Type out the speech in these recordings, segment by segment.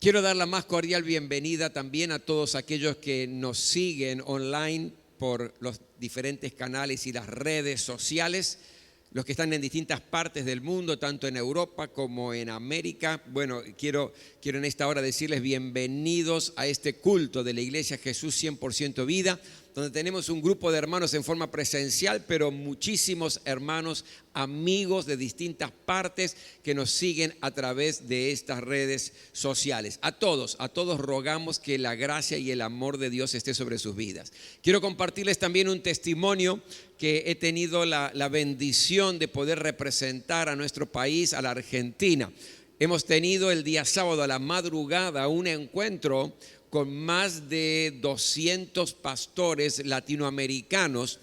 Quiero dar la más cordial bienvenida también a todos aquellos que nos siguen online por los diferentes canales y las redes sociales, los que están en distintas partes del mundo, tanto en Europa como en América. Bueno, quiero en esta hora decirles bienvenidos a este culto de la Iglesia Jesús 100% Vida, donde tenemos un grupo de hermanos en forma presencial, pero muchísimos hermanos, amigos de distintas partes que nos siguen a través de estas redes sociales. A todos rogamos que la gracia y el amor de Dios esté sobre sus vidas. Quiero compartirles también un testimonio que he tenido la bendición de poder representar a nuestro país, a la Argentina. Hemos tenido el día sábado a la madrugada un encuentro con más de 200 pastores latinoamericanos,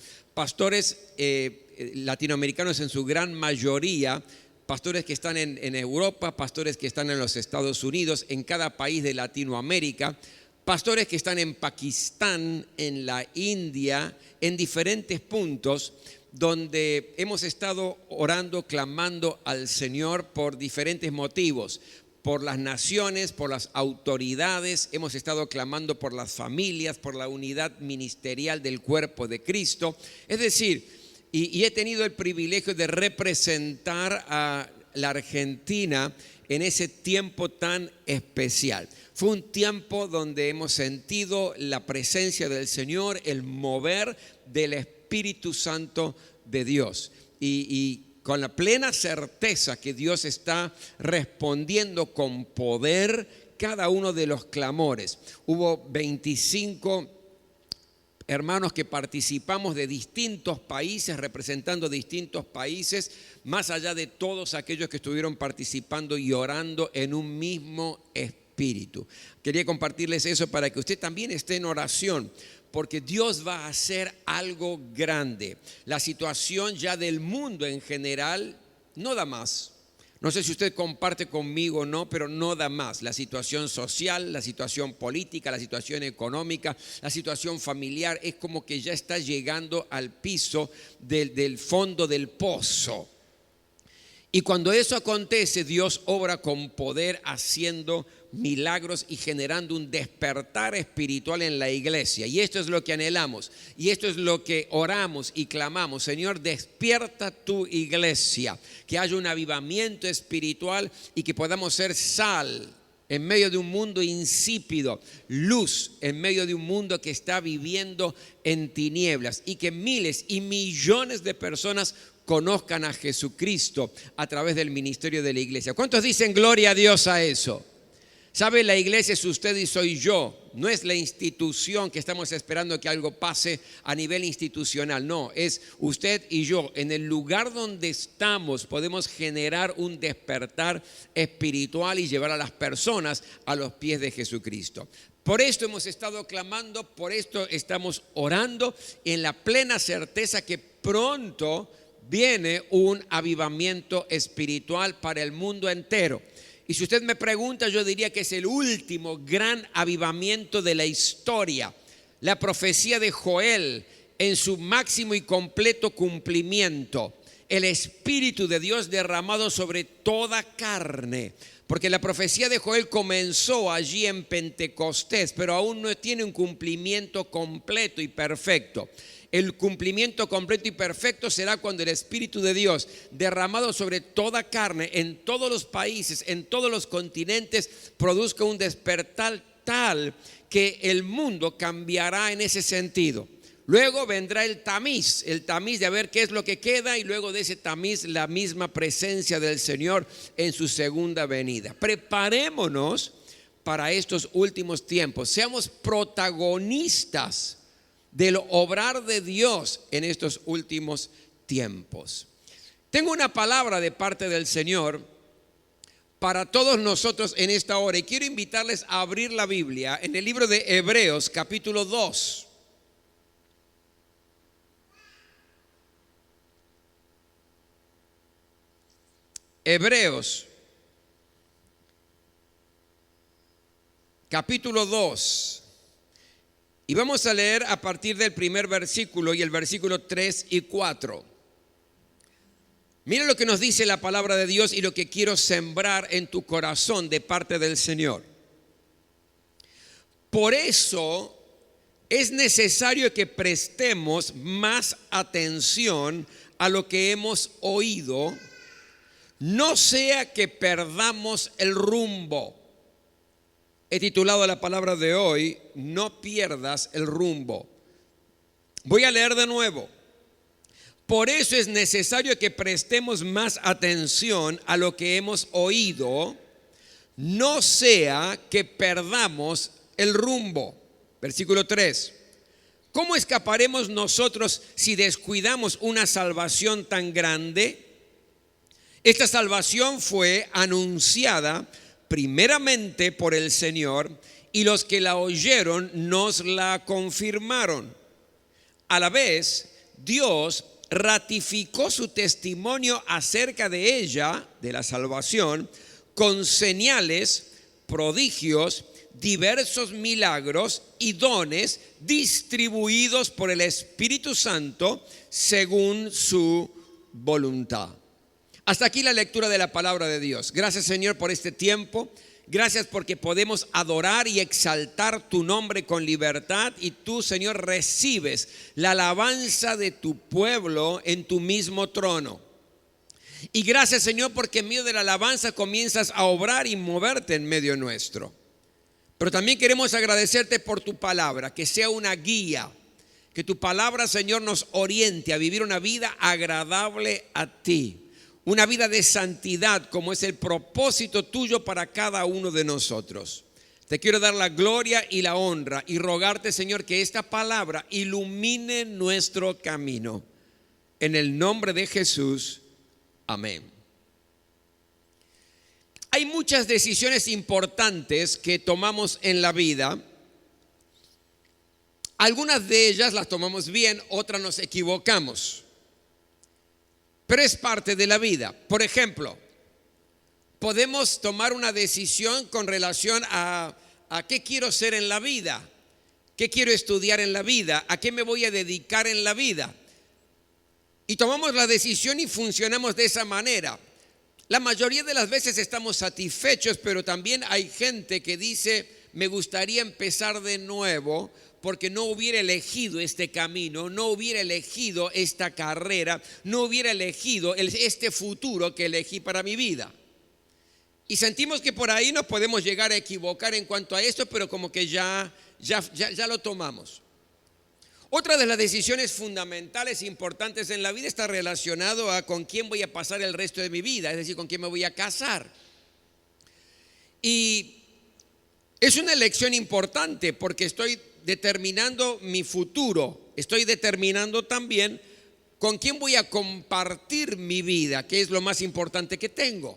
latinoamericanos en su gran mayoría, pastores que están en Europa, pastores que están en los Estados Unidos, en cada país de Latinoamérica, pastores que están en Pakistán, en la India, en diferentes puntos, donde hemos estado orando, clamando al Señor por diferentes motivos. Por las naciones, por las autoridades, hemos estado clamando por las familias, por la unidad ministerial del cuerpo de Cristo. Es decir, y he tenido el privilegio de representar a la Argentina en ese tiempo tan especial. Fue un tiempo donde hemos sentido la presencia del Señor, el mover del Espíritu Santo de Dios. Y con la plena certeza que Dios está respondiendo con poder cada uno de los clamores. Hubo 25 hermanos que participamos de distintos países, representando distintos países, más allá de todos aquellos que estuvieron participando y orando en un mismo espíritu. Quería compartirles eso para que usted también esté en oración, porque Dios va a hacer algo grande. La situación ya del mundo en general no da más. No sé si usted comparte conmigo o no, pero no da más. La situación social, la situación política, la situación económica, la situación familiar, es como que ya está llegando al piso del fondo del pozo. Y cuando eso acontece, Dios obra con poder, haciendo milagros y generando un despertar espiritual en la iglesia. Y esto es lo que anhelamos, y esto es lo que oramos y clamamos. Señor, despierta tu iglesia, que haya un avivamiento espiritual y que podamos ser sal en medio de un mundo insípido, luz en medio de un mundo que está viviendo en tinieblas, y que miles y millones de personas conozcan a Jesucristo a través del ministerio de la iglesia. ¿Cuántos dicen gloria a Dios a eso? ¿Sabe? La iglesia es usted y soy yo. No es la institución que estamos esperando que algo pase a nivel institucional. No, es usted y yo. En el lugar donde estamos podemos generar un despertar espiritual y llevar a las personas a los pies de Jesucristo. Por esto hemos estado clamando, por esto estamos orando, en la plena certeza que pronto viene un avivamiento espiritual para el mundo entero. Y si usted me pregunta, yo diría que es el último gran avivamiento de la historia. La profecía de Joel en su máximo y completo cumplimiento. El Espíritu de Dios derramado sobre toda carne. Porque la profecía de Joel comenzó allí en Pentecostés, pero aún no tiene un cumplimiento completo y perfecto. El cumplimiento completo y perfecto será cuando el Espíritu de Dios, derramado sobre toda carne, en todos los países, en todos los continentes, produzca un despertar tal que el mundo cambiará en ese sentido. Luego vendrá el tamiz de a ver qué es lo que queda, y luego de ese tamiz la misma presencia del Señor en su segunda venida. Preparémonos para estos últimos tiempos, seamos protagonistas del obrar de Dios en estos últimos tiempos. Tengo una palabra de parte del Señor para todos nosotros en esta hora, y quiero invitarles a abrir la Biblia en el libro de Hebreos capítulo 2. Hebreos capítulo 2. Y vamos a leer a partir del primer versículo y el versículo 3 y 4. Mira lo que nos dice la palabra de Dios y lo que quiero sembrar en tu corazón de parte del Señor. Por eso es necesario que prestemos más atención a lo que hemos oído, no sea que perdamos el rumbo. He titulado la palabra de hoy, no pierdas el rumbo. Voy a leer de nuevo. Por eso es necesario que prestemos más atención a lo que hemos oído, no sea que perdamos el rumbo. Versículo 3. ¿Cómo escaparemos nosotros si descuidamos una salvación tan grande? Esta salvación fue anunciada primeramente por el Señor, y los que la oyeron nos la confirmaron. A la vez, Dios ratificó su testimonio acerca de ella, de la salvación, con señales, prodigios, diversos milagros y dones distribuidos por el Espíritu Santo según su voluntad. Hasta aquí la lectura de la palabra de Dios. Gracias, Señor, por este tiempo. Gracias porque podemos adorar y exaltar tu nombre con libertad, y tú, Señor, recibes la alabanza de tu pueblo en tu mismo trono. Y gracias, Señor, porque en medio de la alabanza comienzas a obrar y moverte en medio nuestro. Pero también queremos agradecerte por tu palabra, que sea una guía, que tu palabra, Señor, nos oriente a vivir una vida agradable a ti. Una vida de santidad, como es el propósito tuyo para cada uno de nosotros. Te quiero dar la gloria y la honra y rogarte, Señor, que esta palabra ilumine nuestro camino. En el nombre de Jesús, amén. Hay muchas decisiones importantes que tomamos en la vida. Algunas de ellas las tomamos bien, otras nos equivocamos. Pero es parte de la vida. Por ejemplo, podemos tomar una decisión con relación a qué quiero ser en la vida, qué quiero estudiar en la vida, a qué me voy a dedicar en la vida. Y tomamos la decisión y funcionamos de esa manera. La mayoría de las veces estamos satisfechos, pero también hay gente que dice, me gustaría empezar de nuevo, porque no hubiera elegido este camino, no hubiera elegido esta carrera, no hubiera elegido este futuro que elegí para mi vida. Y sentimos que por ahí nos podemos llegar a equivocar en cuanto a esto, pero como que ya lo tomamos. Otra de las decisiones fundamentales importantes en la vida está relacionado a con quién voy a pasar el resto de mi vida, es decir, con quién me voy a casar. Y es una elección importante porque estoy determinando mi futuro, estoy determinando también con quién voy a compartir mi vida, que es lo más importante que tengo.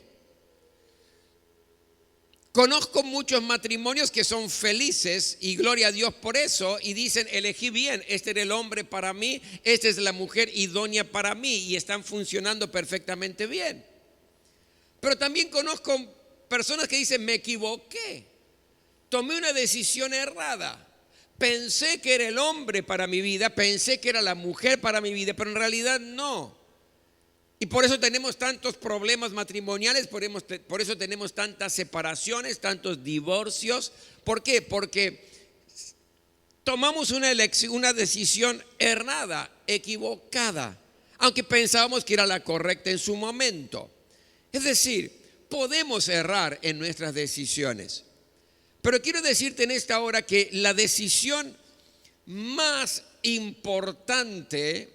Conozco muchos matrimonios que son felices y gloria a Dios por eso, y dicen, elegí bien, este era el hombre para mí, esta es la mujer idónea para mí, y están funcionando perfectamente bien. Pero también conozco personas que dicen, me equivoqué, tomé una decisión errada. Pensé que era el hombre para mi vida, pensé que era la mujer para mi vida, pero en realidad no. Y por eso tenemos tantos problemas matrimoniales, por eso tenemos tantas separaciones, tantos divorcios. ¿Por qué? Porque tomamos una decisión errada, equivocada, aunque pensábamos que era la correcta en su momento. Es decir, podemos errar en nuestras decisiones. Pero quiero decirte en esta hora que la decisión más importante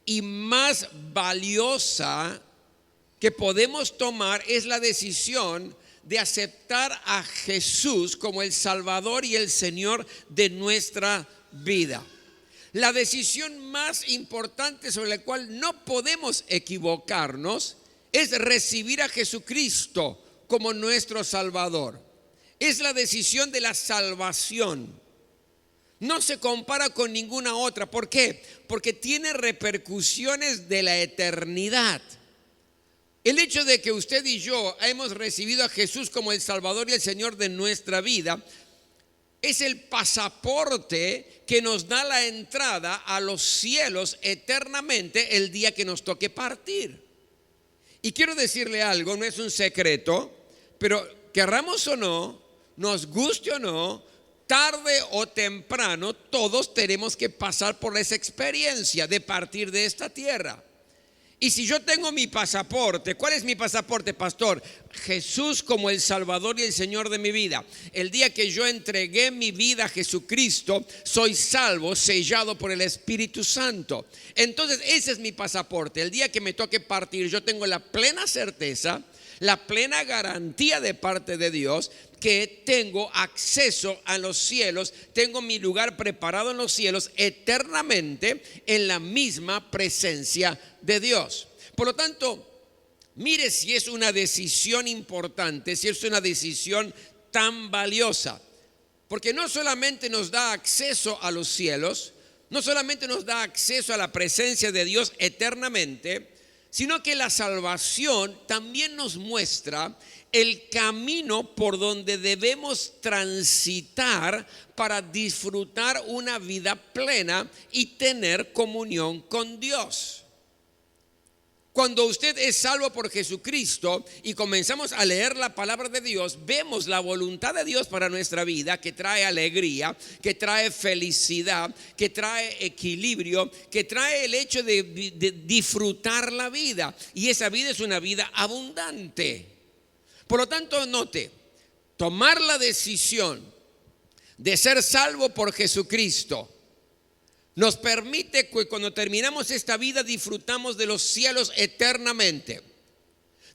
y más valiosa que podemos tomar es la decisión de aceptar a Jesús como el Salvador y el Señor de nuestra vida. La decisión más importante sobre la cual no podemos equivocarnos es recibir a Jesucristo como nuestro Salvador. Es la decisión de la salvación. No se compara con ninguna otra. ¿Por qué? Porque tiene repercusiones de la eternidad. El hecho de que usted y yo hemos recibido a Jesús como el Salvador y el Señor de nuestra vida es el pasaporte que nos da la entrada a los cielos eternamente el día que nos toque partir. Y quiero decirle algo, no es un secreto, pero querramos o no, nos guste o no, tarde o temprano todos tenemos que pasar por esa experiencia de partir de esta tierra. Y si yo tengo mi pasaporte, ¿cuál es mi pasaporte, pastor? Jesús como el Salvador y el Señor de mi vida. El día que yo entregué mi vida a Jesucristo, soy salvo, sellado por el Espíritu Santo. Entonces ese es mi pasaporte. El día que me toque partir, yo tengo la plena certeza, la plena garantía de parte de Dios que tengo acceso a los cielos, tengo mi lugar preparado en los cielos eternamente en la misma presencia de Dios. Por lo tanto, mire si es una decisión importante, si es una decisión tan valiosa, porque no solamente nos da acceso a los cielos, no solamente nos da acceso a la presencia de Dios eternamente, sino que la salvación también nos muestra el camino por donde debemos transitar para disfrutar una vida plena y tener comunión con Dios. Cuando usted es salvo por Jesucristo y comenzamos a leer la palabra de Dios, vemos la voluntad de Dios para nuestra vida, que trae alegría, que trae felicidad, que trae equilibrio, que trae el hecho de disfrutar la vida. Y esa vida es una vida abundante. Por lo tanto, note, tomar la decisión de ser salvo por Jesucristo nos permite que cuando terminamos esta vida disfrutamos de los cielos eternamente.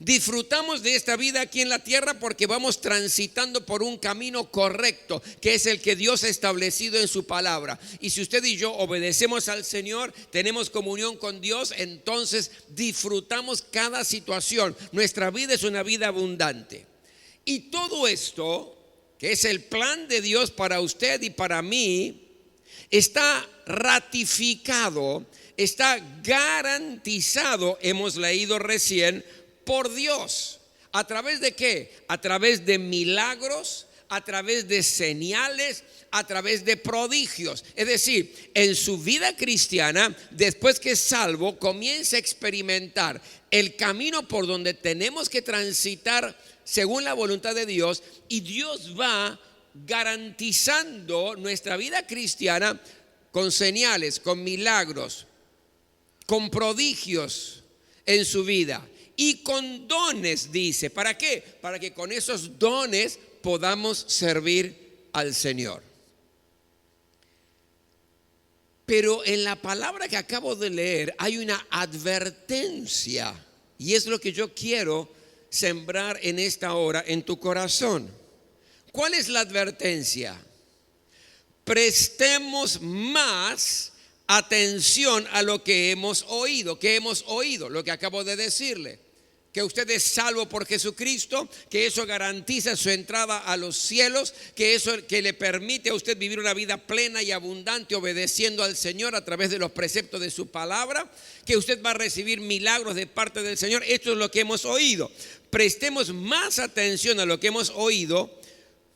Disfrutamos de esta vida aquí en la tierra porque vamos transitando por un camino correcto, que es el que Dios ha establecido en su palabra. Y si usted y yo obedecemos al Señor, tenemos comunión con Dios, entonces disfrutamos cada situación. Nuestra vida es una vida abundante. Y todo esto, que es el plan de Dios para usted y para mí, está ratificado, está garantizado, hemos leído recién, por Dios. ¿A través de qué? A través de milagros, a través de señales, a través de prodigios. Es decir, en su vida cristiana, después que es salvo, comienza a experimentar el camino por donde tenemos que transitar según la voluntad de Dios, y Dios va garantizando nuestra vida cristiana con señales, con milagros, con prodigios en su vida y con dones, dice. ¿Para qué? Para que con esos dones podamos servir al Señor. Pero en la palabra que acabo de leer hay una advertencia, y es lo que yo quiero sembrar en esta hora en tu corazón. ¿Cuál es la advertencia? Prestemos más atención a lo que hemos oído. ¿Qué hemos oído? Lo que acabo de decirle. Que usted es salvo por Jesucristo, que eso garantiza su entrada a los cielos, que eso que le permite a usted vivir una vida plena y abundante obedeciendo al Señor a través de los preceptos de su palabra, que usted va a recibir milagros de parte del Señor. Esto es lo que hemos oído. Prestemos más atención a lo que hemos oído,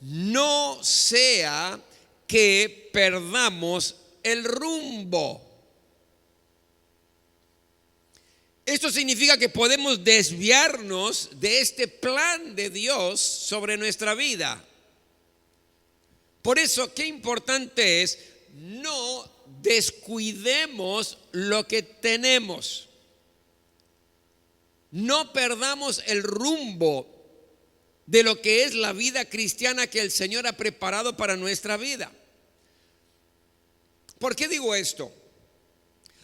no sea que perdamos el rumbo. Esto significa que podemos desviarnos de este plan de Dios sobre nuestra vida. Por eso, qué importante es no descuidemos lo que tenemos. No perdamos el rumbo de lo que es la vida cristiana que el Señor ha preparado para nuestra vida. ¿Por qué digo esto?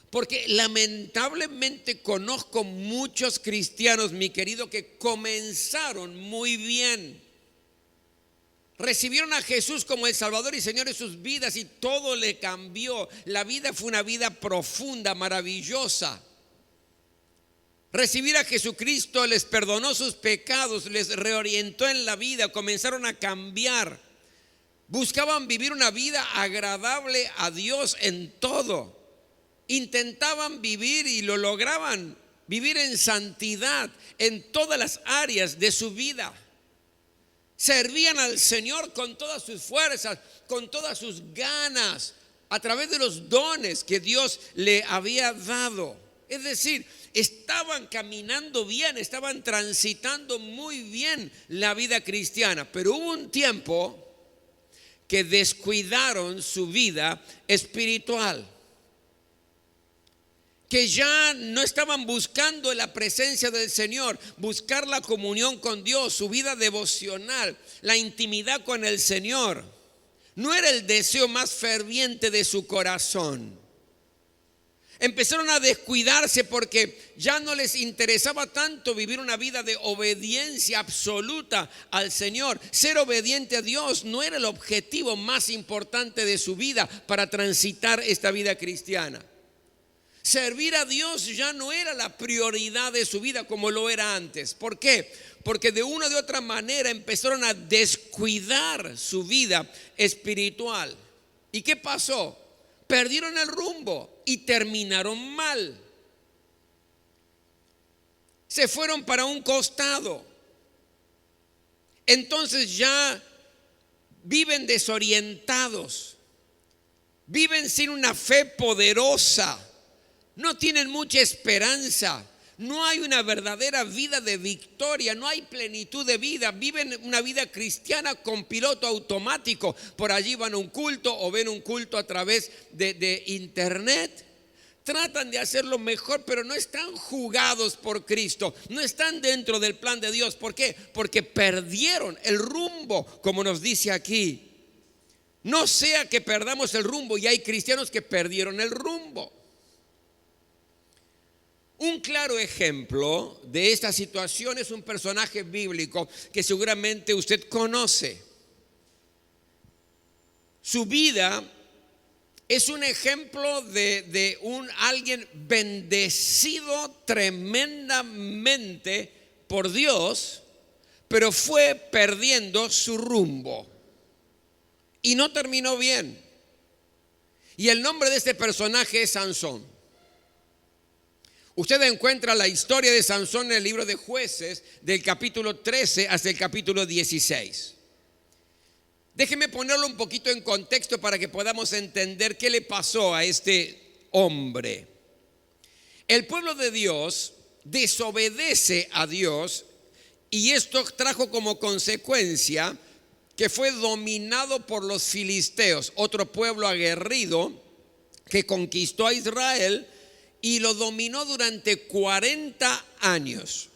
Porque lamentablemente conozco muchos cristianos, mi querido, que comenzaron muy bien. Recibieron a Jesús como el Salvador y Señor de sus vidas y todo le cambió. La vida fue una vida profunda, maravillosa. Recibir a Jesucristo les perdonó sus pecados, les reorientó en la vida, comenzaron a cambiar. Buscaban vivir una vida agradable a Dios en todo. Intentaban vivir y lo lograban, vivir en santidad en todas las áreas de su vida. Servían al Señor con todas sus fuerzas, con todas sus ganas, a través de los dones que Dios le había dado. Es decir, estaban caminando bien, estaban transitando muy bien la vida cristiana, pero hubo un tiempo que descuidaron su vida espiritual, que ya no estaban buscando la presencia del Señor, buscar la comunión con Dios, su vida devocional, la intimidad con el Señor. No era el deseo más ferviente de su corazón. Empezaron a descuidarse porque ya no les interesaba tanto vivir una vida de obediencia absoluta al Señor. Ser obediente a Dios no era el objetivo más importante de su vida para transitar esta vida cristiana. Servir a Dios ya no era la prioridad de su vida como lo era antes. ¿Por qué? Porque de una u otra manera empezaron a descuidar su vida espiritual. ¿Y qué pasó? Perdieron el rumbo y terminaron mal. Se fueron para un costado. Entonces ya viven desorientados. Viven sin una fe poderosa. No tienen mucha esperanza. No hay una verdadera vida de victoria, no hay plenitud de vida. Viven una vida cristiana con piloto automático. Por allí van a un culto o ven un culto a través de internet. Tratan de hacerlo mejor, pero no están jugados por Cristo. No están dentro del plan de Dios. ¿Por qué? Porque perdieron el rumbo, como nos dice aquí. No sea que perdamos el rumbo, y hay cristianos que perdieron el rumbo. Un claro ejemplo de esta situación es un personaje bíblico que seguramente usted conoce. Su vida es un ejemplo de alguien bendecido tremendamente por Dios, pero fue perdiendo su rumbo y no terminó bien. Y el nombre de este personaje es Sansón. Usted encuentra la historia de Sansón en el libro de Jueces, del capítulo 13 hasta el capítulo 16. Déjeme ponerlo un poquito en contexto para que podamos entender qué le pasó a este hombre. El pueblo de Dios desobedece a Dios, y esto trajo como consecuencia que fue dominado por los filisteos, otro pueblo aguerrido que conquistó a Israel y lo dominó durante 40 años.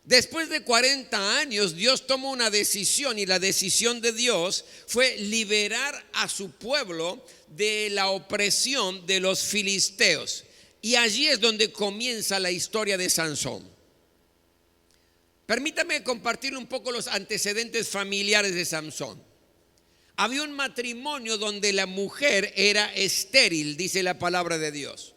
Después de 40 años, Dios tomó una decisión, y la decisión de Dios fue liberar a su pueblo de la opresión de los filisteos. Y allí es donde comienza la historia de Sansón. Permítame compartir un poco los antecedentes familiares de Sansón. Había un matrimonio donde la mujer era estéril, dice la palabra de Dios.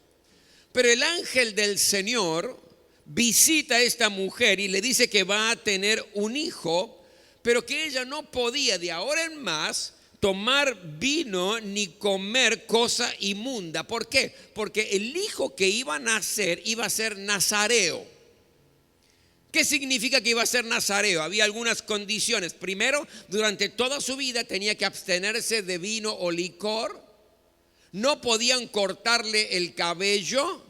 Pero el ángel del Señor visita a esta mujer y le dice que va a tener un hijo, pero que ella no podía de ahora en más tomar vino ni comer cosa inmunda. ¿Por qué? Porque el hijo que iba a nacer iba a ser nazareo. ¿Qué significa que iba a ser nazareo? Había algunas condiciones. Primero, durante toda su vida tenía que abstenerse de vino o licor. No podían cortarle el cabello.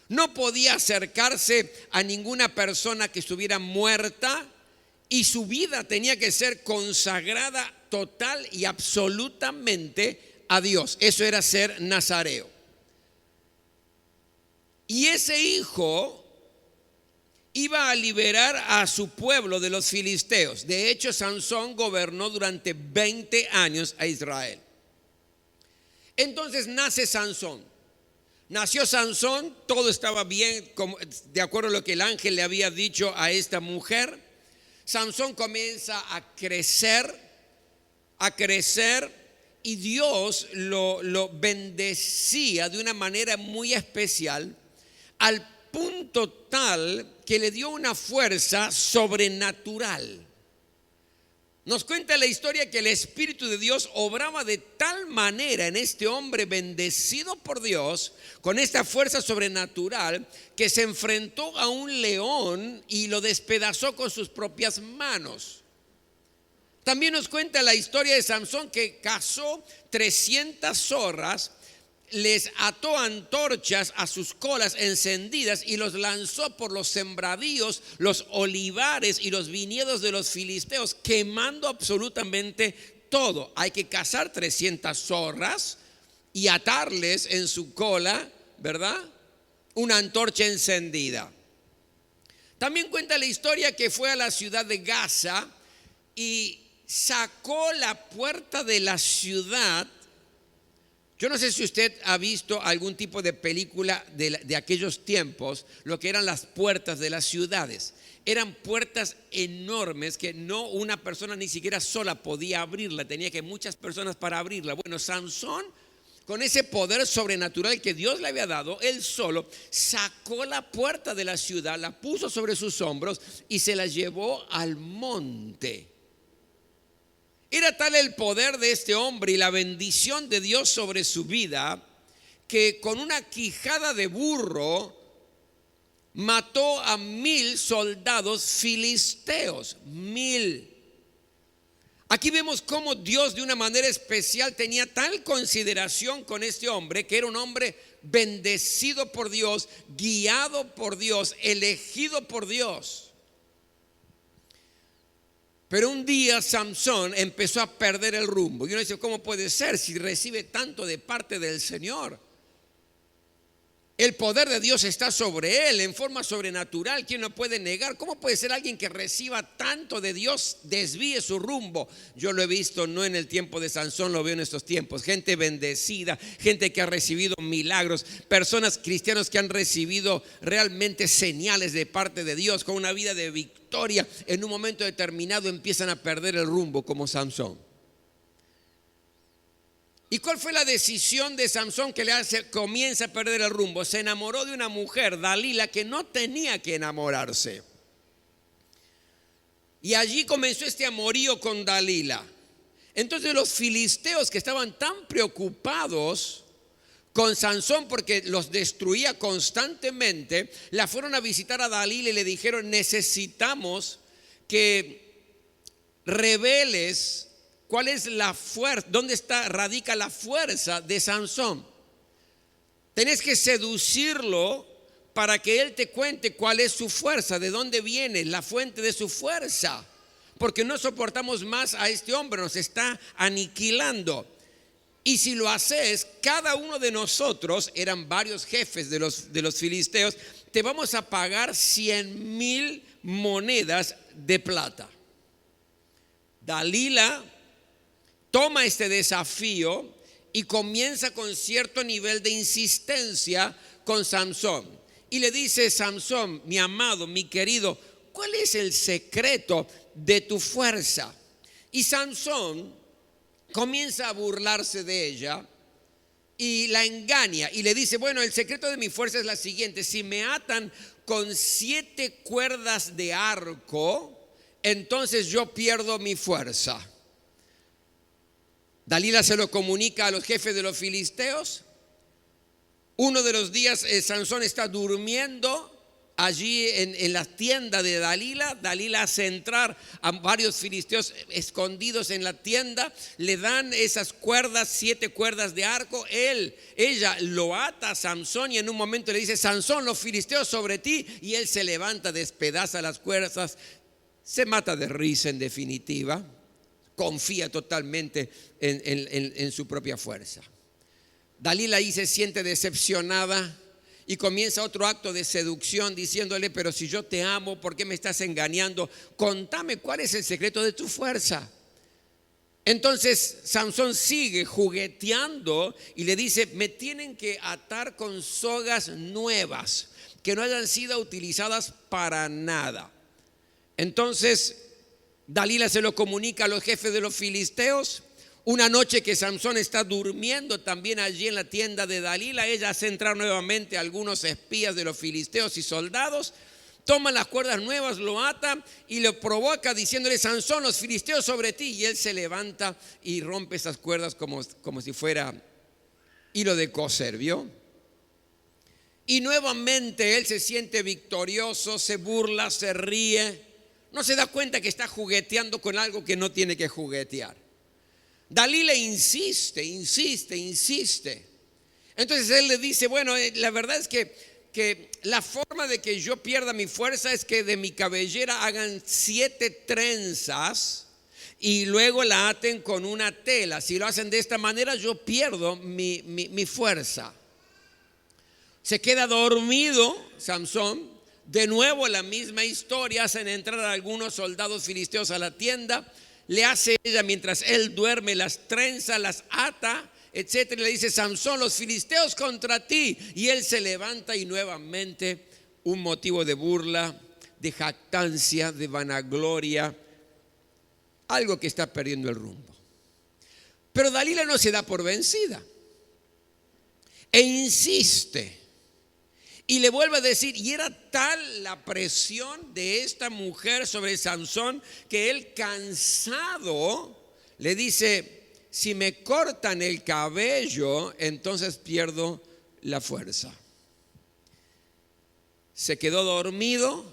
No podía acercarse a ninguna persona que estuviera muerta, y su vida tenía que ser consagrada total y absolutamente a Dios. Eso era ser nazareo. Y ese hijo iba a liberar a su pueblo de los filisteos. De hecho, Sansón gobernó durante 20 años a Israel. Entonces nace Sansón. Nació Sansón, todo estaba bien, de acuerdo a lo que el ángel le había dicho a esta mujer. Sansón comienza a crecer, y Dios lo bendecía de una manera muy especial, al punto tal que le dio una fuerza sobrenatural. Nos cuenta la historia que el Espíritu de Dios obraba de tal manera en este hombre bendecido por Dios, con esta fuerza sobrenatural, que se enfrentó a un león y lo despedazó con sus propias manos. También nos cuenta la historia de Samsón, que cazó 300 zorras, les ató antorchas a sus colas encendidas y los lanzó por los sembradíos, los olivares y los viñedos de los filisteos, quemando absolutamente todo. Hay que cazar 300 zorras y atarles en su cola, ¿verdad?, una antorcha encendida. También cuenta la historia que fue a la ciudad de Gaza y sacó la puerta de la ciudad. Yo no sé si usted ha visto algún tipo de película de aquellos tiempos, lo que eran las puertas de las ciudades. Eran puertas enormes que no una persona ni siquiera sola podía abrirla, tenía que muchas personas para abrirla. Bueno, Sansón, con ese poder sobrenatural que Dios le había dado, él solo sacó la puerta de la ciudad, la puso sobre sus hombros y se la llevó al monte. Era tal el poder de este hombre y la bendición de Dios sobre su vida, que con una quijada de burro mató a 1000 soldados filisteos. 1000. Aquí vemos cómo Dios de una manera especial tenía tal consideración con este hombre, que era un hombre bendecido por Dios, guiado por Dios, elegido por Dios. Pero un día Samsón empezó a perder el rumbo. Y uno dice, ¿cómo puede ser si recibe tanto de parte del Señor? El poder de Dios está sobre él en forma sobrenatural. ¿Quién lo puede negar? ¿Cómo puede ser alguien que reciba tanto de Dios desvíe su rumbo? Yo lo he visto no en el tiempo de Sansón, lo veo en estos tiempos. Gente bendecida, gente que ha recibido milagros, personas cristianos que han recibido realmente señales de parte de Dios con una vida de victoria. En un momento determinado empiezan a perder el rumbo como Sansón. ¿Y cuál fue la decisión de Samsón que comienza a perder el rumbo? Se enamoró de una mujer, Dalila, que no tenía que enamorarse. Y allí comenzó este amorío con Dalila. Entonces los filisteos, que estaban tan preocupados con Sansón porque los destruía constantemente, la fueron a visitar a Dalila y le dijeron: necesitamos que reveles ¿cuál es la fuerza? ¿Dónde radica la fuerza de Sansón? Tenés que seducirlo para que él te cuente cuál es su fuerza, de dónde viene la fuente de su fuerza. Porque no soportamos más a este hombre, nos está aniquilando. Y si lo haces, cada uno de nosotros, eran varios jefes de los filisteos, te vamos a pagar 100,000 monedas de plata. Dalila toma este desafío y comienza con cierto nivel de insistencia con Samsón. Y le dice: Samsón, mi amado, mi querido, ¿cuál es el secreto de tu fuerza? Y Samsón comienza a burlarse de ella y la engaña y le dice: bueno, el secreto de mi fuerza es la siguiente: si me atan con 7 cuerdas de arco, entonces yo pierdo mi fuerza. Dalila se lo comunica a los jefes de los filisteos. Uno de los días Sansón está durmiendo allí en la tienda de Dalila. Dalila hace entrar a varios filisteos escondidos en la tienda. Le dan esas cuerdas, 7 cuerdas de arco. Ella lo ata a Sansón y en un momento le dice: Sansón, los filisteos sobre ti. Y él se levanta, despedaza las cuerdas, se mata de risa en definitiva. Confía totalmente en su propia fuerza. Dalila ahí se siente decepcionada y comienza otro acto de seducción diciéndole: pero si yo te amo, ¿por qué me estás engañando? Contame cuál es el secreto de tu fuerza. Entonces Sansón sigue jugueteando y le dice: me tienen que atar con sogas nuevas que no hayan sido utilizadas para nada. Entonces Dalila se lo comunica a los jefes de los filisteos. Una noche que Samsón está durmiendo también allí en la tienda de Dalila, ella hace entrar nuevamente a algunos espías de los filisteos y soldados. Toman las cuerdas nuevas, lo atan y lo provoca diciéndole: Sansón, los filisteos sobre ti. Y él se levanta y rompe esas cuerdas como si fuera hilo de coser, ¿vio? Y nuevamente él se siente victorioso, se burla, se ríe. No se da cuenta que está jugueteando con algo que no tiene que juguetear. Dalila insiste. Entonces él le dice, bueno, la verdad es que la forma de que yo pierda mi fuerza es que de mi cabellera hagan 7 trenzas y luego la aten con una tela. Si lo hacen de esta manera, yo pierdo mi fuerza. Se queda dormido Samson. De nuevo la misma historia, hacen entrar a algunos soldados filisteos a la tienda, le hace ella mientras él duerme las trenzas, las ata, etcétera, y le dice: Samson, los filisteos contra ti. Y él se levanta y nuevamente un motivo de burla, de jactancia, de vanagloria, algo que está perdiendo el rumbo. Pero Dalila no se da por vencida e insiste. Y le vuelve a decir, y era tal la presión de esta mujer sobre Samson que él, cansado, le dice: si me cortan el cabello, entonces pierdo la fuerza. Se quedó dormido,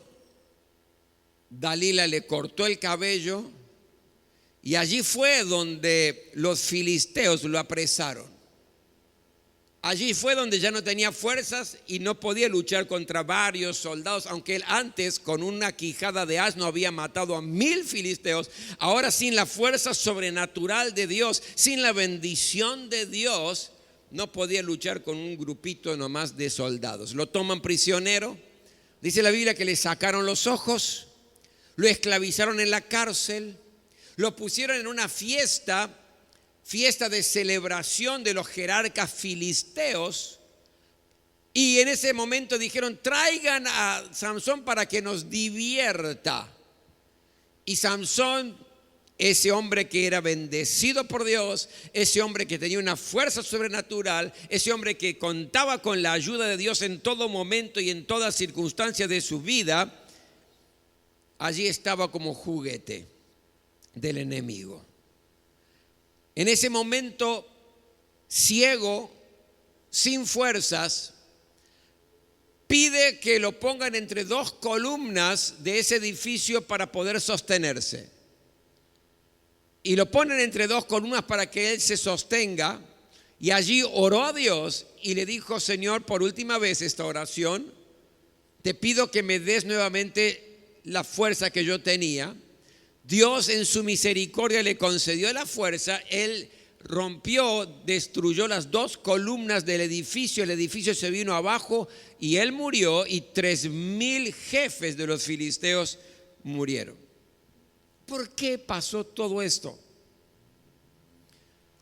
Dalila le cortó el cabello y allí fue donde los filisteos lo apresaron. Allí fue donde ya no tenía fuerzas y no podía luchar contra varios soldados, aunque él antes con una quijada de asno había matado a 1000 filisteos. Ahora, sin la fuerza sobrenatural de Dios, sin la bendición de Dios, no podía luchar con un grupito nomás de soldados. Lo toman prisionero. Dice la Biblia que le sacaron los ojos, lo esclavizaron en la cárcel, lo pusieron en una fiesta de celebración de los jerarcas filisteos, y en ese momento dijeron: traigan a Samson para que nos divierta. Y Samson, ese hombre que era bendecido por Dios, ese hombre que tenía una fuerza sobrenatural, ese hombre que contaba con la ayuda de Dios en todo momento y en todas circunstancias de su vida, allí estaba como juguete del enemigo. En ese momento, ciego, sin fuerzas, pide que lo pongan entre 2 columnas de ese edificio para poder sostenerse. Y lo ponen entre 2 columnas para que él se sostenga. Y allí oró a Dios y le dijo: Señor, por última vez esta oración, te pido que me des nuevamente la fuerza que yo tenía. Dios en su misericordia le concedió la fuerza. Él rompió, destruyó las 2 columnas del edificio. El edificio se vino abajo y él murió, y 3000 jefes de los filisteos murieron. ¿Por qué pasó todo esto?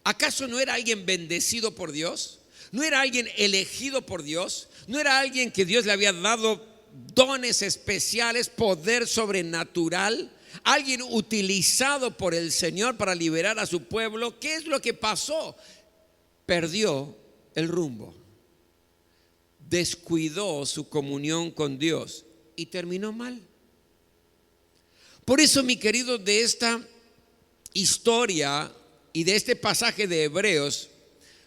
¿Acaso no era alguien bendecido por Dios? ¿No era alguien elegido por Dios? ¿No era alguien que Dios le había dado dones especiales, poder sobrenatural? Alguien utilizado por el Señor para liberar a su pueblo. ¿Qué es lo que pasó? Perdió el rumbo, descuidó su comunión con Dios y terminó mal. Por eso, mi querido, de esta historia y de este pasaje de Hebreos,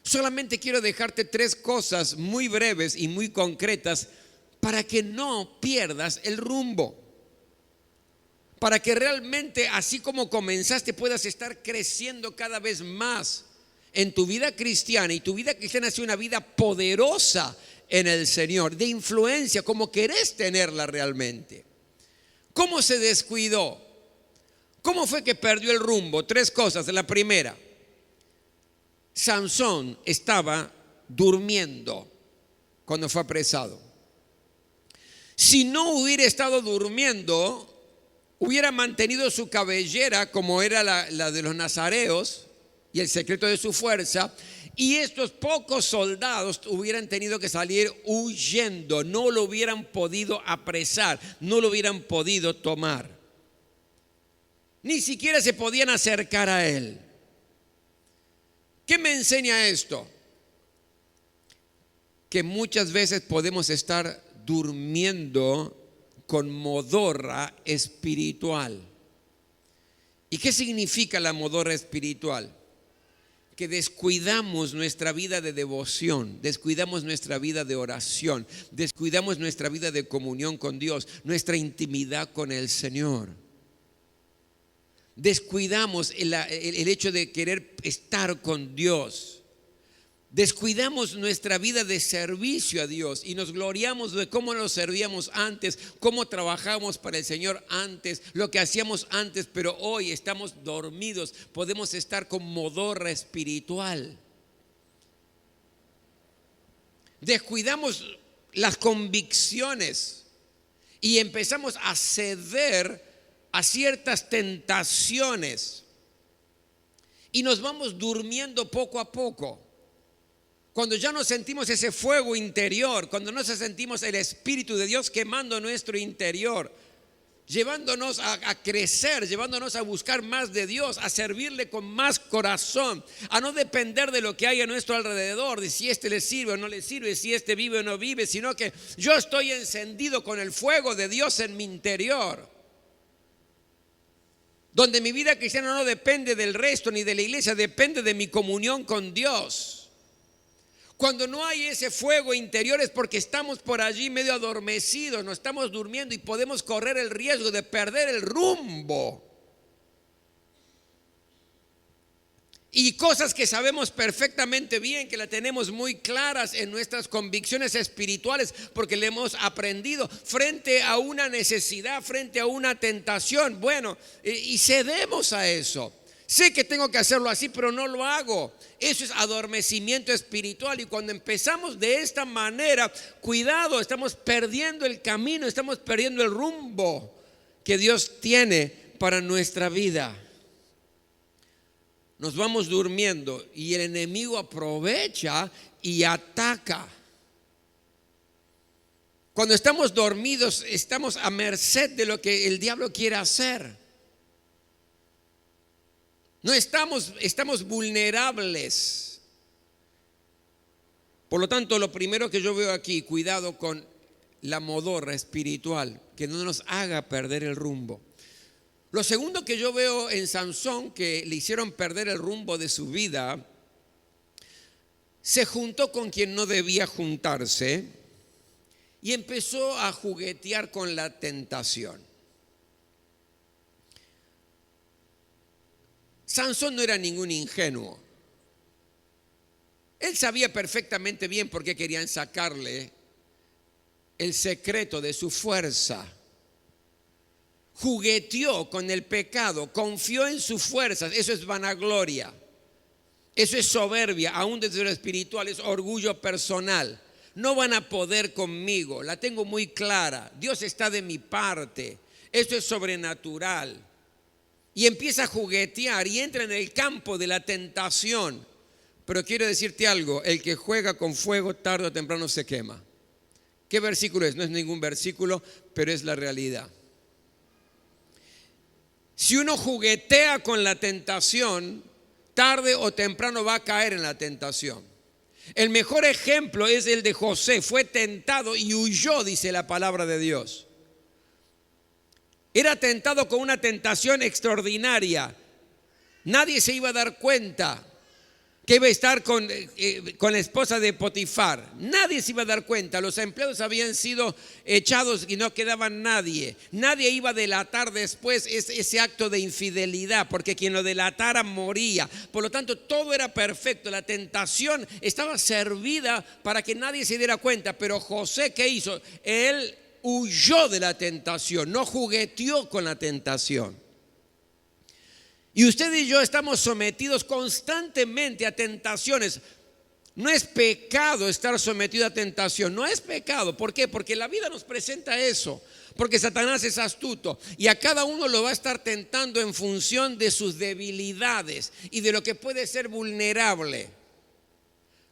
solamente quiero dejarte 3 cosas muy breves y muy concretas para que no pierdas el rumbo. Para que realmente, así como comenzaste, puedas estar creciendo cada vez más en tu vida cristiana, y tu vida cristiana sea una vida poderosa en el Señor, de influencia, como querés tenerla realmente. ¿Cómo se descuidó? ¿Cómo fue que perdió el rumbo? 3 cosas. La primera: Samson estaba durmiendo cuando fue apresado. Si no hubiera estado durmiendo, hubiera mantenido su cabellera como era la de los nazareos y el secreto de su fuerza, y estos pocos soldados hubieran tenido que salir huyendo. No lo hubieran podido apresar, no lo hubieran podido tomar, ni siquiera se podían acercar a él. ¿Qué me enseña esto? Que muchas veces podemos estar durmiendo con modorra espiritual. ¿Y qué significa la modorra espiritual? Que descuidamos nuestra vida de devoción, descuidamos nuestra vida de oración, descuidamos nuestra vida de comunión con Dios, nuestra intimidad con el Señor. descuidamos el hecho de querer estar con Dios. Descuidamos nuestra vida de servicio a Dios y nos gloriamos de cómo nos servíamos antes, cómo trabajamos para el Señor antes, lo que hacíamos antes, pero hoy estamos dormidos, podemos estar con modorra espiritual. Descuidamos las convicciones y empezamos a ceder a ciertas tentaciones y nos vamos durmiendo poco a poco. Cuando ya no sentimos ese fuego interior, cuando no sentimos el Espíritu de Dios quemando nuestro interior, llevándonos a crecer, llevándonos a buscar más de Dios, a servirle con más corazón, a no depender de lo que hay a nuestro alrededor, de si este le sirve o no le sirve, si este vive o no vive, sino que yo estoy encendido con el fuego de Dios en mi interior, donde mi vida cristiana no depende del resto ni de la iglesia, depende de mi comunión con Dios. Cuando no hay ese fuego interior es porque estamos por allí medio adormecidos, no estamos durmiendo y podemos correr el riesgo de perder el rumbo. Y cosas que sabemos perfectamente bien, que la tenemos muy claras en nuestras convicciones espirituales, porque le hemos aprendido frente a una necesidad, frente a una tentación. Bueno, y cedemos a eso. Sé que tengo que hacerlo así, pero no lo hago. Eso es adormecimiento espiritual. Y cuando empezamos de esta manera, cuidado, estamos perdiendo el camino, estamos perdiendo el rumbo que Dios tiene para nuestra vida. Nos vamos durmiendo y el enemigo aprovecha y ataca. Cuando estamos dormidos, estamos a merced de lo que el diablo quiere hacer. No estamos vulnerables. Por lo tanto, lo primero que yo veo aquí, cuidado con la modorra espiritual, que no nos haga perder el rumbo. Lo segundo que yo veo en Sansón, que le hicieron perder el rumbo de su vida, se juntó con quien no debía juntarse y empezó a juguetear con la tentación. Sansón no era ningún ingenuo. Él sabía perfectamente bien por qué querían sacarle el secreto de su fuerza. Jugueteó con el pecado, confió en sus fuerzas. Eso es vanagloria, eso es soberbia, aún desde lo espiritual, es orgullo personal. No van a poder conmigo, la tengo muy clara. Dios está de mi parte, esto es sobrenatural. Y empieza a juguetear y entra en el campo de la tentación. Pero quiero decirte algo, el que juega con fuego tarde o temprano se quema. ¿Qué versículo es? No es ningún versículo, pero es la realidad. Si uno juguetea con la tentación, tarde o temprano va a caer en la tentación. El mejor ejemplo es el de José. Fue tentado y huyó, dice la palabra de Dios. Era tentado con una tentación extraordinaria. Nadie se iba a dar cuenta que iba a estar con la esposa de Potifar. Nadie se iba a dar cuenta. Los empleados habían sido echados y no quedaba nadie. Nadie iba a delatar después ese acto de infidelidad, porque quien lo delatara moría. Por lo tanto, todo era perfecto. La tentación estaba servida para que nadie se diera cuenta. Pero José, ¿qué hizo? Él huyó de la tentación, no jugueteó con la tentación. Y usted y yo estamos sometidos constantemente a tentaciones. No es pecado estar sometido a tentación, no es pecado. ¿Por qué? Porque la vida nos presenta eso. Porque Satanás es astuto y a cada uno lo va a estar tentando en función de sus debilidades y de lo que puede ser vulnerable.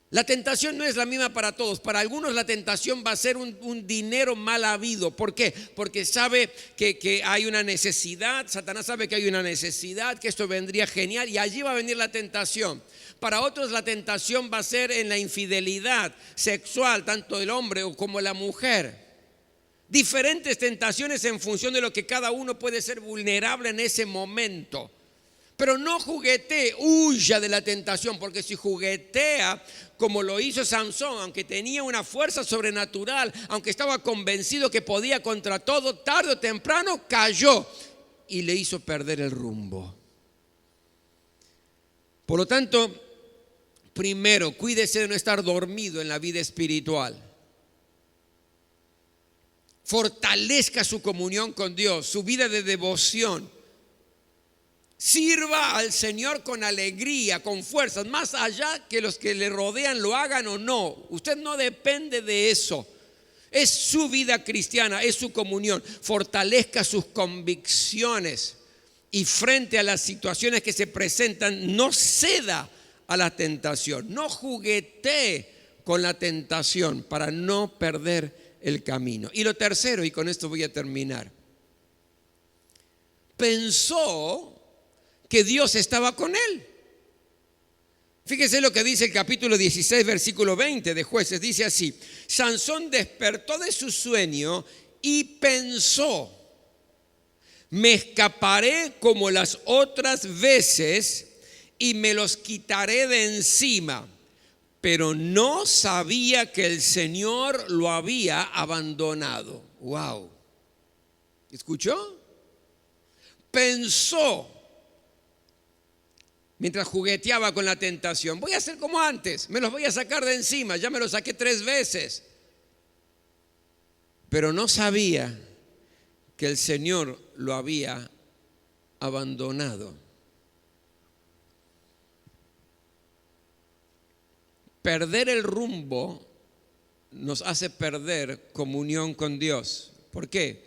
La tentación no es la misma para todos. Para algunos la tentación va a ser un dinero mal habido. ¿Por qué? Porque sabe que hay una necesidad. Satanás sabe que hay una necesidad, que esto vendría genial y allí va a venir la tentación. Para otros la tentación va a ser en la infidelidad sexual, tanto del hombre como la mujer. Diferentes tentaciones en función de lo que cada uno puede ser vulnerable en ese momento. Pero no juguetee, huya de la tentación, porque si juguetea como lo hizo Sansón, aunque tenía una fuerza sobrenatural, aunque estaba convencido que podía contra todo, tarde o temprano cayó. y le hizo perder el rumbo. Por lo tanto, primero, cuídese de no estar dormido en la vida espiritual. Fortalezca su comunión con Dios, su vida de devoción. Sirva al Señor con alegría, con fuerzas, más allá que los que le rodean lo hagan o no. Usted no depende de eso. Es su vida cristiana, es su comunión. Fortalezca sus convicciones y frente a las situaciones que se presentan, no ceda a la tentación. No juguetee con la tentación para no perder el camino. Y lo tercero, y con esto voy a terminar, pensó que Dios estaba con él. Fíjese lo que dice el capítulo 16, versículo 20 de Jueces. Dice así: Sansón despertó de su sueño y pensó: me escaparé como las otras veces y me los quitaré de encima. Pero no sabía que el Señor lo había abandonado. Wow. ¿Escuchó? Pensó, mientras jugueteaba con la tentación: voy a hacer como antes, me los voy a sacar de encima, ya me los saqué 3 veces. Pero no sabía que el Señor lo había abandonado. Perder el rumbo nos hace perder comunión con Dios. ¿Por qué?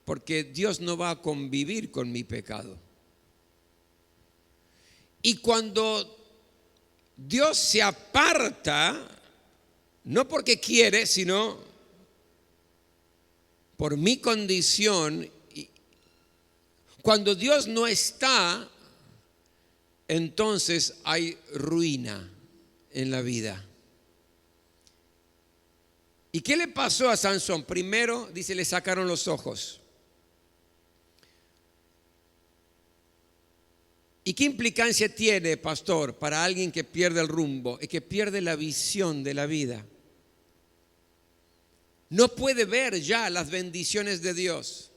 Porque Dios no va a convivir con mi pecado. Y cuando Dios se aparta, no porque quiere, sino por mi condición, cuando Dios no está, entonces hay ruina en la vida. ¿Y qué le pasó a Sansón? Primero, dice, le sacaron los ojos. ¿Y qué implicancia tiene, pastor, para alguien que pierde el rumbo y que pierde la visión de la vida? No puede ver ya las bendiciones de Dios.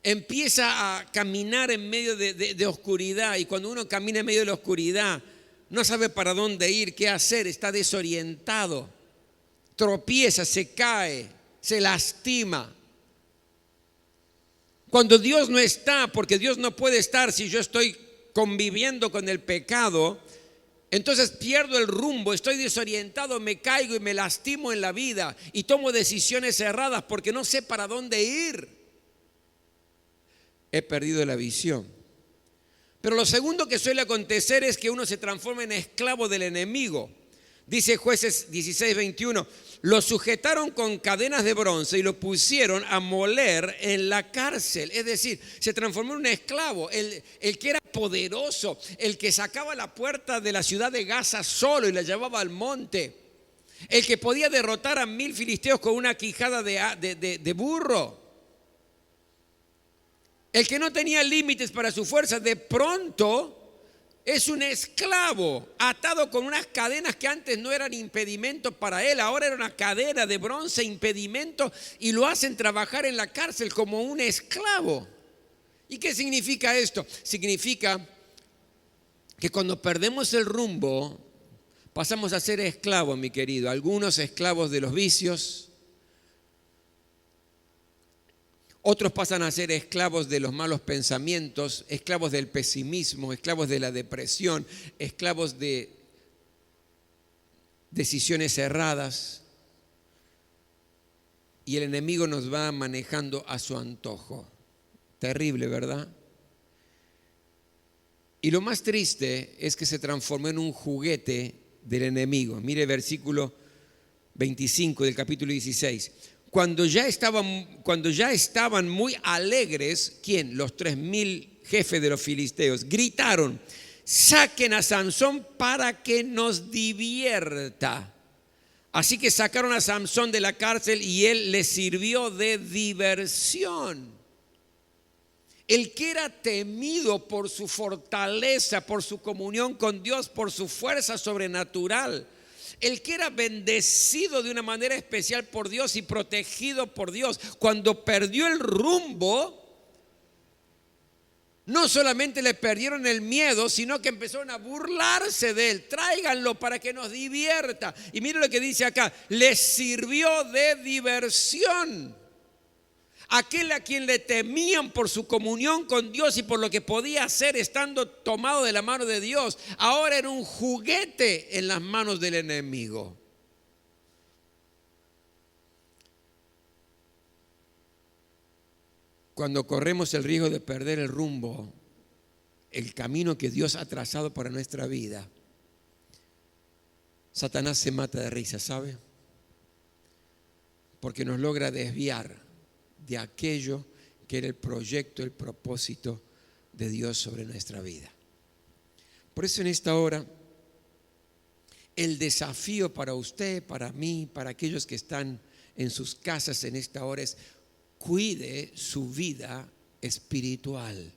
Empieza a caminar en medio de oscuridad, y cuando uno camina en medio de la oscuridad no sabe para dónde ir, qué hacer, está desorientado, tropieza, se cae, se lastima. Cuando Dios no está, porque Dios no puede estar si yo estoy conviviendo con el pecado, entonces pierdo el rumbo, estoy desorientado, me caigo y me lastimo en la vida y tomo decisiones erradas porque no sé para dónde ir. He perdido la visión. Pero lo segundo que suele acontecer es que uno se transforma en esclavo del enemigo. Dice Jueces 16, 21, lo sujetaron con cadenas de bronce y lo pusieron a moler en la cárcel. Es decir, se transformó en un esclavo, el que era poderoso, el que sacaba la puerta de la ciudad de Gaza solo y la llevaba al monte, el que podía derrotar a 1000 filisteos con una quijada de burro. El que no tenía límites para su fuerza, de pronto es un esclavo atado con unas cadenas que antes no eran impedimento para él, ahora era una cadena de bronce, impedimento, y lo hacen trabajar en la cárcel como un esclavo. ¿Y qué significa esto? Significa que cuando perdemos el rumbo, pasamos a ser esclavos, mi querido. Algunos esclavos de los vicios, otros pasan a ser esclavos de los malos pensamientos, esclavos del pesimismo, esclavos de la depresión, esclavos de decisiones erradas. Y el enemigo nos va manejando a su antojo. Terrible, ¿verdad? Y lo más triste es que se transformó en un juguete del enemigo. Mire versículo 25 del capítulo 16. Cuando ya estaban muy alegres, ¿quién? Los 3000 jefes de los filisteos gritaron: saquen a Sansón para que nos divierta. Así que sacaron a Sansón de la cárcel y él les sirvió de diversión. El que era temido por su fortaleza, por su comunión con Dios, por su fuerza sobrenatural, el que era bendecido de una manera especial por Dios y protegido por Dios, cuando perdió el rumbo, No solamente le perdieron el miedo, sino que empezaron a burlarse de él. Tráiganlo para que nos divierta. Y mire lo que dice acá, les sirvió de diversión. Aquel a quien le temían por su comunión con Dios y por lo que podía hacer estando tomado de la mano de Dios, ahora era un juguete en las manos del enemigo. Cuando corremos el riesgo de perder el rumbo, el camino que Dios ha trazado para nuestra vida, Satanás se mata de risa, ¿sabe? Porque nos logra desviar de aquello que era el proyecto, el propósito de Dios sobre nuestra vida. Por eso en esta hora, el desafío para usted, para mí, para aquellos que están en sus casas en esta hora es: cuide su vida espiritual.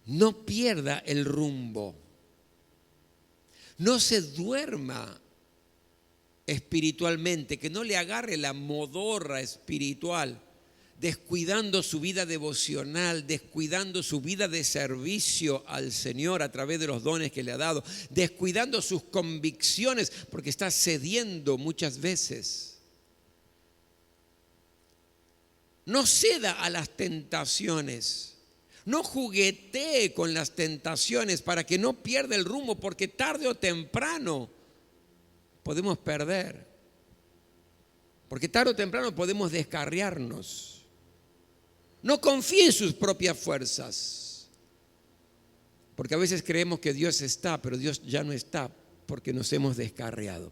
No pierda el rumbo. No se duerma espiritualmente, que no le agarre la modorra espiritual, descuidando su vida devocional, descuidando su vida de servicio al Señor a través de los dones que le ha dado, descuidando sus convicciones porque está cediendo muchas veces. No ceda a las tentaciones. No juguetee con las tentaciones para que no pierda el rumbo, porque tarde o temprano podemos perder. Porque tarde o temprano podemos descarriarnos. No confíe en sus propias fuerzas. Porque a veces creemos que Dios está, pero Dios ya no está porque nos hemos descarriado.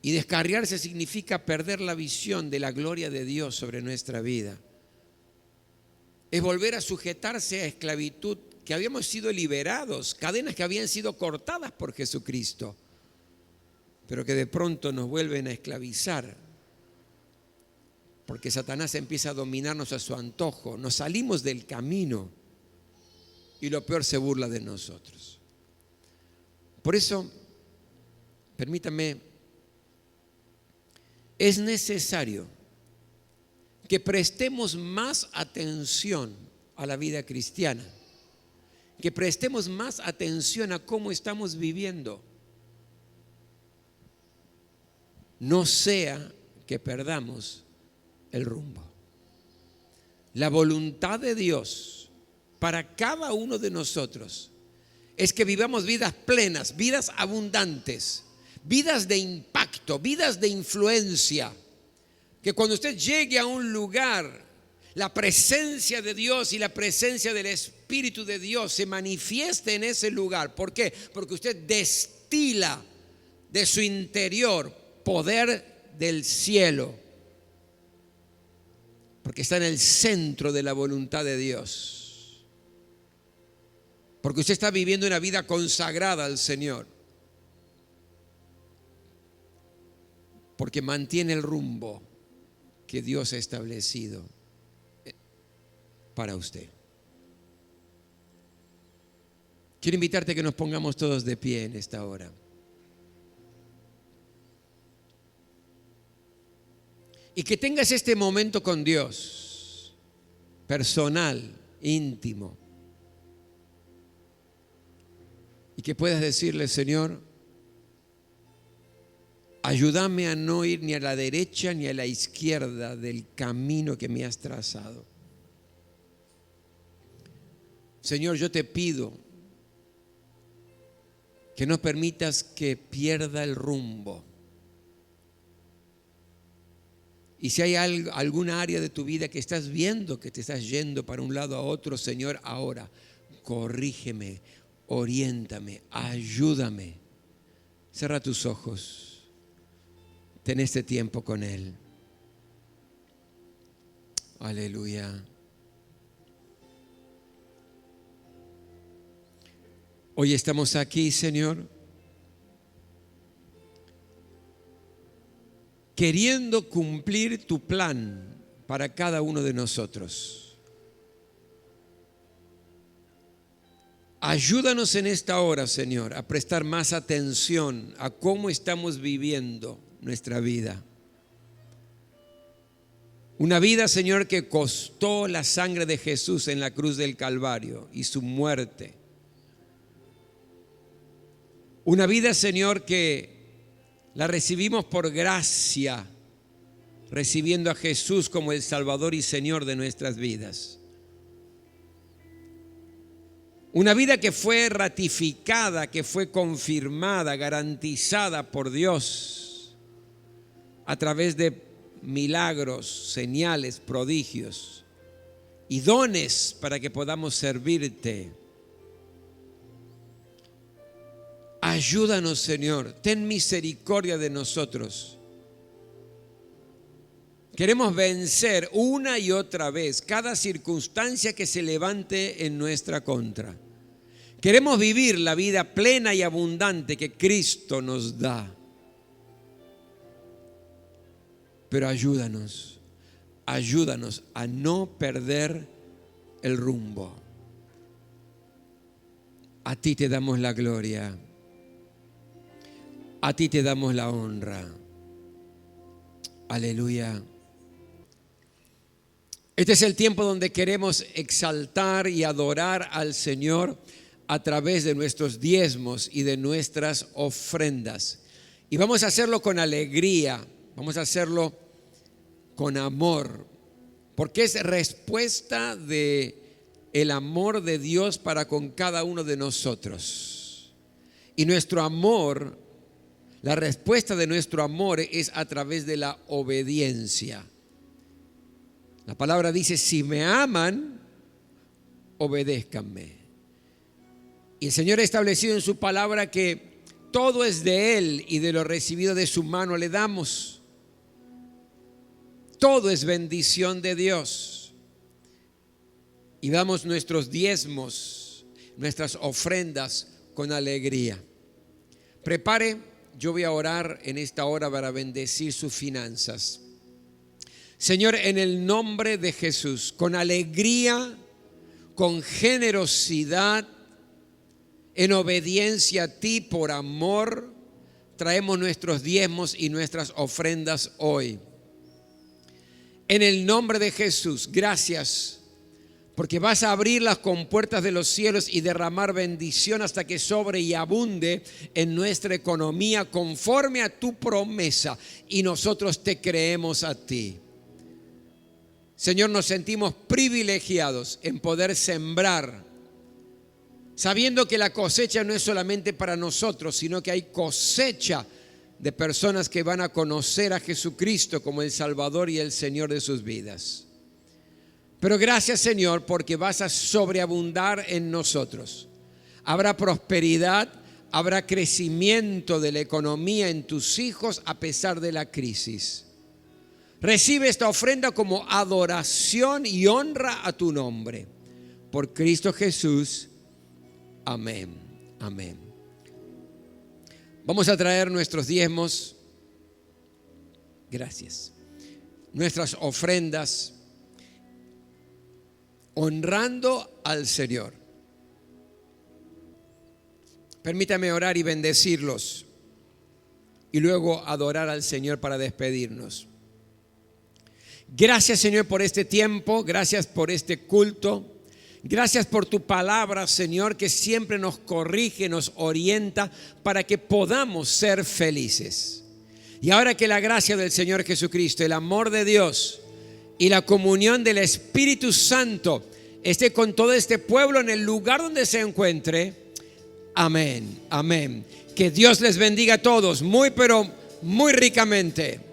Y descarriarse significa perder la visión de la gloria de Dios sobre nuestra vida. Es volver a sujetarse a esclavitud que habíamos sido liberados, cadenas que habían sido cortadas por Jesucristo, pero que de pronto nos vuelven a esclavizar, porque Satanás empieza a dominarnos a su antojo. Nos salimos del camino y lo peor, se burla de nosotros. Por eso, permítame, es necesario que prestemos más atención a la vida cristiana, que prestemos más atención a cómo estamos viviendo. No sea que perdamos el rumbo. La voluntad de Dios para cada uno de nosotros es que vivamos vidas plenas, vidas abundantes, vidas de impacto, vidas de influencia. Que cuando usted llegue a un lugar, la presencia de Dios y la presencia del Espíritu de Dios se manifieste en ese lugar. ¿Por qué? Porque usted destila de su interior poder del cielo, porque está en el centro de la voluntad de Dios, porque usted está viviendo una vida consagrada al Señor, porque mantiene el rumbo que Dios ha establecido para usted. Quiero invitarte a que nos pongamos todos de pie en esta hora. Y que tengas este momento con Dios, personal, íntimo. Y que puedas decirle: Señor, ayúdame a no ir ni a la derecha ni a la izquierda del camino que me has trazado. Señor, yo te pido que no permitas que pierda el rumbo. Y si hay alguna área de tu vida que estás viendo que te estás yendo para un lado a otro, Señor, ahora corrígeme, oriéntame, ayúdame. Cierra tus ojos. Ten este tiempo con Él. Aleluya. Hoy estamos aquí, Señor, queriendo cumplir tu plan para cada uno de nosotros. Ayúdanos en esta hora, Señor, a prestar más atención a cómo estamos viviendo nuestra vida. Una vida, Señor, que costó la sangre de Jesús en la cruz del Calvario y su muerte. Una vida, Señor, que la recibimos por gracia, recibiendo a Jesús como el Salvador y Señor de nuestras vidas. Una vida que fue ratificada, que fue confirmada, garantizada por Dios a través de milagros, señales, prodigios y dones para que podamos servirte. Ayúdanos, Señor, ten misericordia de nosotros. Queremos vencer una y otra vez cada circunstancia que se levante en nuestra contra. Queremos vivir la vida plena y abundante que Cristo nos da. Pero ayúdanos a no perder el rumbo. A ti te damos la gloria. A ti te damos la honra. Aleluya. Este es el tiempo donde queremos exaltar y adorar al Señor a través de nuestros diezmos y de nuestras ofrendas. Y vamos a hacerlo con alegría, vamos a hacerlo con amor, porque es respuesta de el amor de Dios para con cada uno de nosotros. Y nuestro amor, la respuesta de nuestro amor es a través de la obediencia. La palabra dice: si me aman, obedézcanme. Y el Señor ha establecido en su palabra que todo es de Él y de lo recibido de su mano le damos. Todo es bendición de Dios. Y damos nuestros diezmos, nuestras ofrendas con alegría. Prepare, yo voy a orar en esta hora para bendecir sus finanzas. Señor, en el nombre de Jesús, con alegría, con generosidad, en obediencia a ti, por amor, traemos nuestros diezmos y nuestras ofrendas hoy. En el nombre de Jesús, gracias, porque vas a abrir las compuertas de los cielos y derramar bendición hasta que sobre y abunde en nuestra economía conforme a tu promesa, y nosotros te creemos a ti. Señor, nos sentimos privilegiados en poder sembrar, sabiendo que la cosecha no es solamente para nosotros, sino que hay cosecha de personas que van a conocer a Jesucristo como el Salvador y el Señor de sus vidas. Pero gracias, Señor, porque vas a sobreabundar en nosotros. Habrá prosperidad, habrá crecimiento de la economía en tus hijos a pesar de la crisis. Recibe esta ofrenda como adoración y honra a tu nombre. Por Cristo Jesús. Amén. Amén. Vamos a traer nuestros diezmos. Gracias. Nuestras ofrendas, honrando al Señor. Permítame orar y bendecirlos y luego adorar al Señor para despedirnos. Gracias, Señor, por este tiempo, gracias por este culto, gracias por tu palabra, Señor, que siempre nos corrige, nos orienta para que podamos ser felices. Y ahora que la gracia del Señor Jesucristo, el amor de Dios y la comunión del Espíritu Santo esté con todo este pueblo en el lugar donde se encuentre. Amén, amén. Que Dios les bendiga a todos muy, pero muy ricamente.